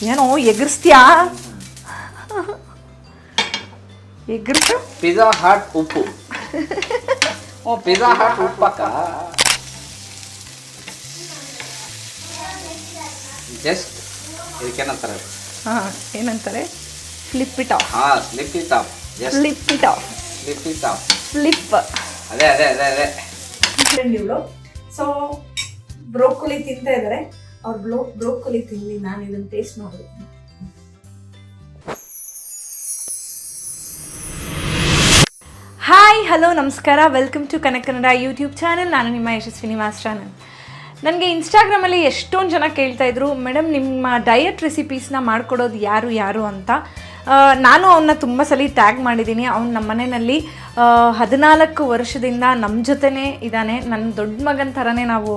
ಏನೋ ಎಗರಿಸ್ತೀಯಾ? ಎಗರ್ಸ ಪಿಜ್ಜಾ ಹಾಟ್ ಉಪ್ಪು. ಪಿಜ್ಜಾ ಹಾಟ್ ಉಪ್ಪಕ್ಕ ಜಸ್ಟ್ ಇದಕ್ಕೇನಂತಾರೆ? ಏನಂತಾರೆ? Flip it off. Slip it off. Flip it off. Slip it off. Flip. ಅದೇ ಅದೇ ಅದೇ ಅದೇ ಇವಳು ಸೊ ಬ್ರೋಕೊಲಿ ತಿಂತಾ ಇದ್ದಾರೆ. ಅವ್ರು ಬ್ರೋಕೊಲಿ ತಿಂದು ನಾನು ಇದನ್ನ ಟೇಸ್ಟ್ ಮಾಡ್ತೀನಿ. ಹಾಯ್, ಹಲೋ, ನಮಸ್ಕಾರ. Welcome to Kannada YouTube channel. ನಾನು ನಿಮ್ಮ ಯಶಸ್ವಿನಿ ಮಾಸ್ಟರ್. ನನಗೆ ಇನ್ಸ್ಟಾಗ್ರಾಮಲ್ಲಿ ಎಷ್ಟೊಂದು ಜನ ಕೇಳ್ತಾಯಿದ್ರು, ಮೇಡಮ್ ನಿಮ್ಮ ಡಯಟ್ ರೆಸಿಪೀಸ್ನ ಮಾಡಿಕೊಡೋದು ಯಾರು ಅಂತ. ನಾನು ಅವನ್ನ ತುಂಬ ಸಲ ಟ್ಯಾಗ್ ಮಾಡಿದ್ದೀನಿ. ಅವ್ನು ನಮ್ಮ ಮನೆಯಲ್ಲಿ 14 ವರ್ಷದಿಂದ ನಮ್ಮ ಜೊತೆನೇ ಇದ್ದಾನೆ. ನನ್ನ ದೊಡ್ಡ ಮಗನ ಥರನೇ ನಾವು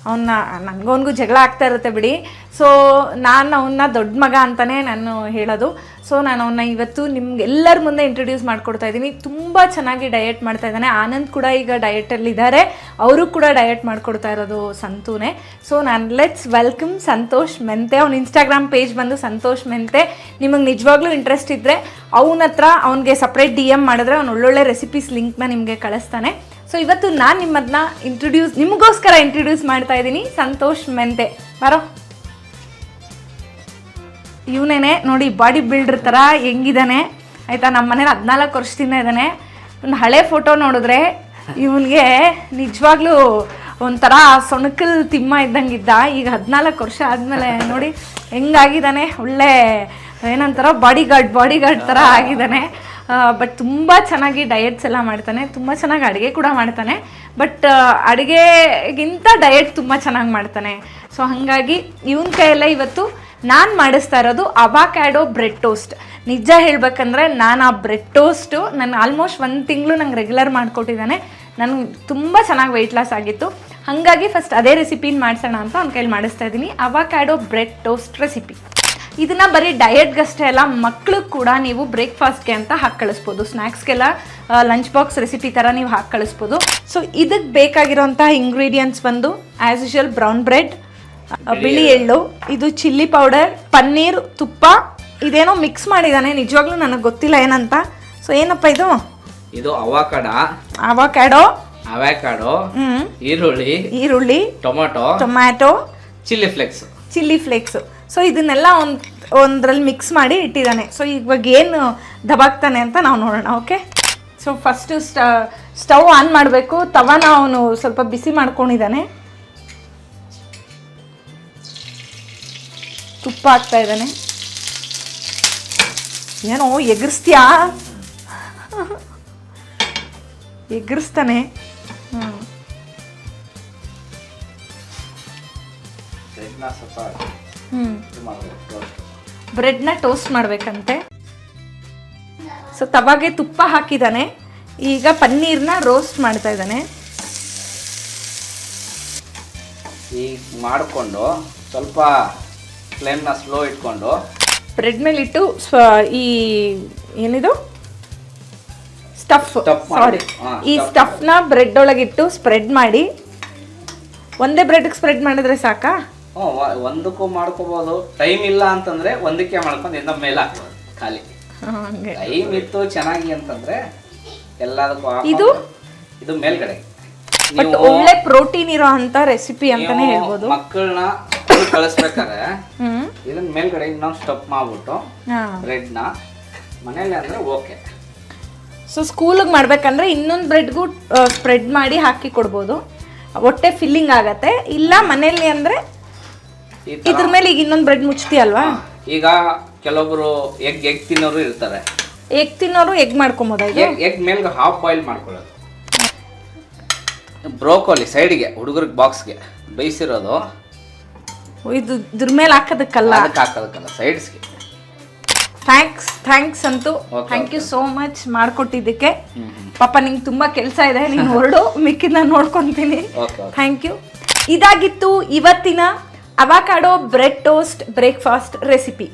ಅವನ್ನ, ನನಗೂ ಜಗಳ ಆಗ್ತಾ ಇರುತ್ತೆ ಬಿಡಿ. ಸೊ ನಾನು ಅವನ್ನ ದೊಡ್ಡ ಮಗ ಅಂತಲೇ ನಾನು ಹೇಳೋದು. ಸೊ ನಾನು ಅವನ್ನ ಇವತ್ತು ನಿಮ್ಗೆಲ್ಲರ ಮುಂದೆ ಇಂಟ್ರೊಡ್ಯೂಸ್ ಮಾಡ್ಕೊಡ್ತಾ ಇದ್ದೀನಿ. ತುಂಬ ಚೆನ್ನಾಗಿ ಡಯಟ್ ಮಾಡ್ತಾ ಇದ್ದಾನೆ. ಆನಂದ್ ಕೂಡ ಈಗ ಡಯಟಲ್ಲಿದ್ದಾರೆ. ಅವರು ಕೂಡ ಡಯಟ್ ಮಾಡ್ಕೊಡ್ತಾ ಇರೋದು ಸಂತೂನೇ. ಸೊ ನಾನು ಲೆಟ್ಸ್ ವೆಲ್ಕಮ್ ಸಂತೋಷ್ ಮೆಂತೆ. ಅವ್ನ ಇನ್ಸ್ಟಾಗ್ರಾಮ್ ಪೇಜ್ ಬಂದು ಸಂತೋಷ್ ಮೆಂತೆ. ನಿಮಗೆ ನಿಜವಾಗ್ಲೂ ಇಂಟ್ರೆಸ್ಟ್ ಇದ್ದರೆ ಅವನ ಹತ್ರ ಅವನಿಗೆ ಸಪ್ರೇಟ್ DM ಮಾಡಿದ್ರೆ ಅವ್ನು ಒಳ್ಳೊಳ್ಳೆ ರೆಸಿಪೀಸ್ ಲಿಂಕ್ನ ನಿಮಗೆ ಕಳಿಸ್ತಾನೆ. ಸೊ ಇವತ್ತು ನಾನು ನಿಮ್ಮದನ್ನ ನಿಮಗೋಸ್ಕರ ಇಂಟ್ರೊಡ್ಯೂಸ್ ಮಾಡ್ತಾ ಇದ್ದೀನಿ ಸಂತೋಷ್ ಮೆಂತೆ. ಬರೋ, ಇವನೇನೆ ನೋಡಿ, ಬಾಡಿ ಬಿಲ್ಡರ್ ಥರ ಹೆಂಗಿದ್ದಾನೆ ಆಯಿತಾ. ನಮ್ಮ ಮನೇಲಿ 14 ವರ್ಷದಿಂದ ಇದ್ದಾನೆ. ಒಂದು ಹಳೆ ಫೋಟೋ ನೋಡಿದ್ರೆ ಇವನಿಗೆ ನಿಜವಾಗ್ಲೂ ಒಂಥರ ಸೊಣಕಲ್ ತಿಮ್ಮ ಇದ್ದಂಗಿದ್ದ. ಈಗ 14 ವರ್ಷ ಆದಮೇಲೆ ನೋಡಿ ಹೆಂಗಾಗಿದ್ದಾನೆ. ಒಳ್ಳೆ ಏನಂತಾರೋ ಬಾಡಿ ಗಾರ್ಡ್ ಥರ ಆಗಿದ್ದಾನೆ. ಬಟ್ ತುಂಬ ಚೆನ್ನಾಗಿ ಡಯಟ್ಸ್ ಎಲ್ಲ ಮಾಡ್ತಾನೆ. ತುಂಬ ಚೆನ್ನಾಗಿ ಅಡುಗೆ ಕೂಡ ಮಾಡ್ತಾನೆ. ಬಟ್ ಅಡುಗೆಗಿಂತ ಡಯಟ್ ತುಂಬ ಚೆನ್ನಾಗಿ ಮಾಡ್ತಾನೆ. ಸೊ ಹಾಗಾಗಿ ಇವನ ಕೈಯಲ್ಲೇ ಇವತ್ತು ನಾನು ಮಾಡಿಸ್ತಾ ಇರೋದು ಅವಾಕ್ಯಾಡೋ ಬ್ರೆಡ್ ಟೋಸ್ಟ್. ನಿಜ ಹೇಳಬೇಕಂದ್ರೆ ನಾನು ಆ ಬ್ರೆಡ್ ಟೋಸ್ಟು ನಾನು ಆಲ್ಮೋಸ್ಟ್ 1 ತಿಂಗಳು ನಂಗೆ ರೆಗ್ಯುಲರ್ ಮಾಡಿಕೊಟ್ಟಿದ್ದಾನೆ. ನನಗೆ ತುಂಬ ಚೆನ್ನಾಗಿ ವೆಯ್ಟ್ ಲಾಸ್ ಆಗಿತ್ತು. ಹಾಗಾಗಿ ಫಸ್ಟ್ ಅದೇ ರೆಸಿಪಿನ ಮಾಡಿಸೋಣ ಅಂತ ಅವ್ನ ಕೈಲಿ ಮಾಡಿಸ್ತಾ ಇದ್ದೀನಿ. ಅವಾಕ್ಯಾಡೋ ಬ್ರೆಡ್ ಟೋಸ್ಟ್ ರೆಸಿಪಿ. ಇದನ್ನು ಬರೀ ಡಯಟ್ಗಷ್ಟೇ ಅಲ್ಲ, ಮಕ್ಕಳಿಗೆ ಕೂಡ ನೀವು ಬ್ರೇಕ್ಫಾಸ್ಟ್ಗೆ ಅಂತ ಹಾಕಿ ಕಳಿಸ್ಬೋದು. ಸ್ನ್ಯಾಕ್ಸ್ಗೆಲ್ಲ ಲಂಚ್ ಬಾಕ್ಸ್ ರೆಸಿಪಿ ಥರ ನೀವು ಹಾಕಿ ಕಳಿಸ್ಬೋದು. ಸೊ ಇದಕ್ಕೆ ಬೇಕಾಗಿರೋಂಥ ಇಂಗ್ರೀಡಿಯೆಂಟ್ಸ್ ಬಂದು ಆ್ಯಸ್ ಯೂಶುವಲ್ ಬ್ರೌನ್ ಬ್ರೆಡ್, ಬಿಳಿ ಎಳ್ಳು, ಇದು ಚಿಲ್ಲಿ ಪೌಡರ್, ಪನ್ನೀರ್, ತುಪ್ಪ. ಇದೇನೋ ಮಿಕ್ಸ್ ಮಾಡಿದ್ದಾನೆ, ನಿಜವಾಗ್ಲೂ ನನಗೆ ಗೊತ್ತಿಲ್ಲ ಏನಂತ. ಸೊ ಏನಪ್ಪ ಇದು? ಇದು ಅವಾಕ್ಯಾಡೋ, ಈರುಳ್ಳಿ, ಟೊಮ್ಯಾಟೊ, ಚಿಲ್ಲಿ ಫ್ಲೇಕ್ಸ್. ಸೊ ಇದನ್ನೆಲ್ಲ ಒಂದ್ರಲ್ಲಿ ಮಿಕ್ಸ್ ಮಾಡಿ ಇಟ್ಟಿದ್ದಾನೆ. ಸೊ ಇವಾಗ ಏನು ದಬಾಕ್ತಾನೆ ಅಂತ ನಾವು ನೋಡೋಣ. Okay, so first stove on ಮಾಡಬೇಕು. ತವಾನ ಅವನು ಸ್ವಲ್ಪ ಬಿಸಿ ಮಾಡ್ಕೊಂಡಿದ್ದಾನೆ. ತುಪ್ಪ ಹಾಕ್ತಾ ಇದ್ದಾನೆ. ಏನೋ ಎಗರಿಸ್ತೀಯಾ? ಎಗರಿಸ್ತಾನೆ. ಬ್ರೆಡ್ನ ಟೋಸ್ಟ್ ಮಾಡಬೇಕಂತೆ. ಸೊ ತವಾಗೆ ತುಪ್ಪ ಹಾಕಿದ್ದಾನೆ. ಈಗ ಪನ್ನೀರ್ನ ರೋಸ್ಟ್ ಮಾಡ್ತಾ ಇದ್ದಾನೆ. ಈಗ ಮಾಡಿಕೊಂಡು ಸ್ವಲ್ಪ ಫ್ಲೇಮ್ನ ಸ್ಲೋ ಇಟ್ಕೊಂಡು ಬ್ರೆಡ್ ಮೇಲೆ ಇಟ್ಟು ಈ ಏನಿದು ಈ ಸ್ಟಫ್ನ ಬ್ರೆಡ್ ಒಳಗಿಟ್ಟು ಸ್ಪ್ರೆಡ್ ಮಾಡಿ. ಒಂದೇ ಬ್ರೆಡ್ಗೆ ಸ್ಪ್ರೆಡ್ ಮಾಡಿದ್ರೆ ಸಾಕಾ? ಒಂದಕ್ಕೂ ಮಾಡ್ಕೋಬಹುದು. ಟೈಮ್ ಇಲ್ಲ ಅಂತಂದ್ರೆ ಒಂದಕ್ಕೆ ಮಾಡ್ಕೊಂಡು ಇಂದ ಮೇಲೆ ಹಾಕ್ಬೋದು. ಖಾಲಿ ಟೈಮ್ ಇತ್ತು ಚೆನ್ನಾಗಿ ಅಂತಂದ್ರೆ ಎಲ್ಲದಕ್ಕೂ. ಇದು ಮೇಲ್ಗಡೆ ಒಳ್ಳೆ ಪ್ರೋಟೀನ್ ಇರೋ ಅಂತ ರೆಸಿಪಿ ಅಂತಾನೆ ಹೇಳ್ಬೋದು. ಮಕ್ಕಳನ್ನ ಕಳಿಸ್ಬೇಕಾದ್ರೆ ಇದನ್ನ ಮೇಲ್ಗಡೆ ಇನ್ನೊಂದು ಸ್ಟಫ್ ಮಾಡ್ಬಿಟ್ಟು ಬ್ರೆಡ್ ನ ಮನೇಲಿ ಅಂದ್ರೆ ಓಕೆ. ಸೊ ಸ್ಕೂಲಿಗೆ ಮಾಡ್ಬೇಕಂದ್ರೆ ಇನ್ನೊಂದು ಬ್ರೆಡ್ಗೂ ಸ್ಪ್ರೆಡ್ ಮಾಡಿ ಹಾಕಿ ಕೊಡ್ಬೋದು. ಹೊಟ್ಟೆ ಫಿಲ್ಲಿಂಗ್ ಆಗತ್ತೆ. ಇಲ್ಲ ಮನೇಲಿ ಅಂದ್ರೆ ಇದ್ರ ಮೇಲೆ ಈಗ ಇನ್ನೊಂದು ಬ್ರೆಡ್ ಮುಚ್ತೀಯಲ್ವಾ. ಈಗ ಕೆಲವೊಬ್ರು ಎಗ್ ತಿನ್ನೋರು ಇರ್ತಾರೆ. ಎಗ್ ಮಾಡ್ಕೊಬೋದ? ಎಗ್ ಮೇಲ್ಗೆ ಹಾಫ್ ಬಾಯ್ಲ್ ಮಾಡ್ಕೊಳ್ಳೋದು. ಬ್ರೋಕೊಲಿ ಸೈಡ್ಗೆ ಹುಡುಗರಿಗೆ ಬಾಕ್ಸ್ಗೆ ಬೇಯಿಸಿರೋದು. ಇದು ಇದ್ರ ಮೇಲೆ ಹಾಕೋದಕ್ಕಲ್ಲ, ಸೈಡ್ಸ್ಗೆ. ಥ್ಯಾಂಕ್ಸ್ ಅಂತೂ. ಥ್ಯಾಂಕ್ ಯು ಸೋ ಮಚ್ ಮಾಡಿಕೊಟ್ಟಿದ್ದಕ್ಕೆ. ಪಾಪ ನಿಂಗೆ ತುಂಬ ಕೆಲಸ ಇದೆ, ನೀನು ಹೊರಡು, ಮಿಕ್ಕಿನ ನೋಡ್ಕೊತೀನಿ. Thank you. ಇದಾಗಿತ್ತು ಇವತ್ತಿನ avocado bread toast breakfast recipe,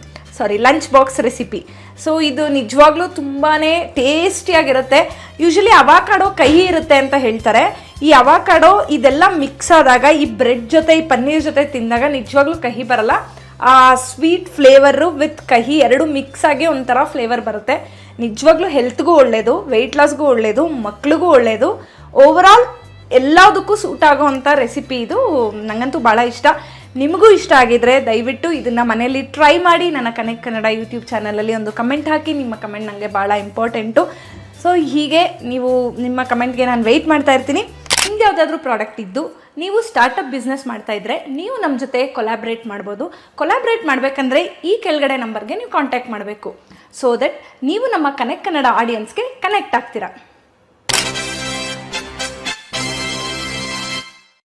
lunch box recipe. So ಇದು ನಿಜವಾಗ್ಲೂ ತುಂಬಾ ಟೇಸ್ಟಿಯಾಗಿರುತ್ತೆ. ಯೂಶಲಿ ಅವಾಕ್ಯಾಡೋ ಕಹಿ ಇರುತ್ತೆ ಅಂತ ಹೇಳ್ತಾರೆ. ಈ ಅವಾಕ್ಯಾಡೋ ಇದೆಲ್ಲ ಮಿಕ್ಸ್ ಆದಾಗ ಈ ಬ್ರೆಡ್ ಜೊತೆ ಈ ಪನ್ನೀರ್ ಜೊತೆ ತಿಂದಾಗ ನಿಜವಾಗ್ಲೂ ಕಹಿ ಬರಲ್ಲ. ಸ್ವೀಟ್ ಫ್ಲೇವರು ವಿತ್ ಕಹಿ ಎರಡು ಮಿಕ್ಸ್ ಆಗಿ ಒಂಥರ ಫ್ಲೇವರ್ ಬರುತ್ತೆ. ನಿಜವಾಗ್ಲೂ ಹೆಲ್ತ್ಗೂ ಒಳ್ಳೆಯದು, ವೆಯ್ಟ್ ಲಾಸ್ಗೂ ಒಳ್ಳೆಯದು, ಮಕ್ಳಿಗೂ ಒಳ್ಳೆಯದು. ಓವರಾಲ್ ಎಲ್ಲದಕ್ಕೂ ಸೂಟ್ ಆಗೋವಂಥ ರೆಸಿಪಿ ಇದು. ನನಗಂತೂ ಭಾಳ ಇಷ್ಟ. ನಿಮಗೂ ಇಷ್ಟ ಆಗಿದ್ರೆ ದಯವಿಟ್ಟು ಇದನ್ನು ಮನೆಯಲ್ಲಿ ಟ್ರೈ ಮಾಡಿ. ನನ್ನ ಕನೆಕ್ಟ್ ಕನ್ನಡ ಯೂಟ್ಯೂಬ್ ಚಾನಲಲ್ಲಿ ಒಂದು ಕಮೆಂಟ್ ಹಾಕಿ. ನಿಮ್ಮ ಕಮೆಂಟ್ ನನಗೆ ಭಾಳ ಇಂಪಾರ್ಟೆಂಟು. ಸೊ ಹೀಗೆ ನೀವು ನಿಮ್ಮ ಕಮೆಂಟ್ಗೆ ನಾನು ವೆಯ್ಟ್ ಮಾಡ್ತಾ ಇರ್ತೀನಿ. ನಿಮ್ದು ಯಾವುದಾದ್ರೂ ಪ್ರಾಡಕ್ಟ್ ಇದ್ದು ನೀವು ಸ್ಟಾರ್ಟಪ್ ಬಿಸ್ನೆಸ್ ಮಾಡ್ತಾಯಿದ್ರೆ ನೀವು ನಮ್ಮ ಜೊತೆ ಕೊಲಾಬ್ರೇಟ್ ಮಾಡ್ಬೋದು. ಕೊಲಾಬ್ರೇಟ್ ಮಾಡಬೇಕಂದ್ರೆ ಈ ಕೆಳಗಡೆ ನಂಬರ್ಗೆ ನೀವು ಕಾಂಟ್ಯಾಕ್ಟ್ ಮಾಡಬೇಕು. ಸೊ ದಟ್ ನೀವು ನಮ್ಮ ಕನೆಕ್ಟ್ ಕನ್ನಡ ಆಡಿಯನ್ಸ್ಗೆ ಕನೆಕ್ಟ್ ಆಗ್ತೀರಾ.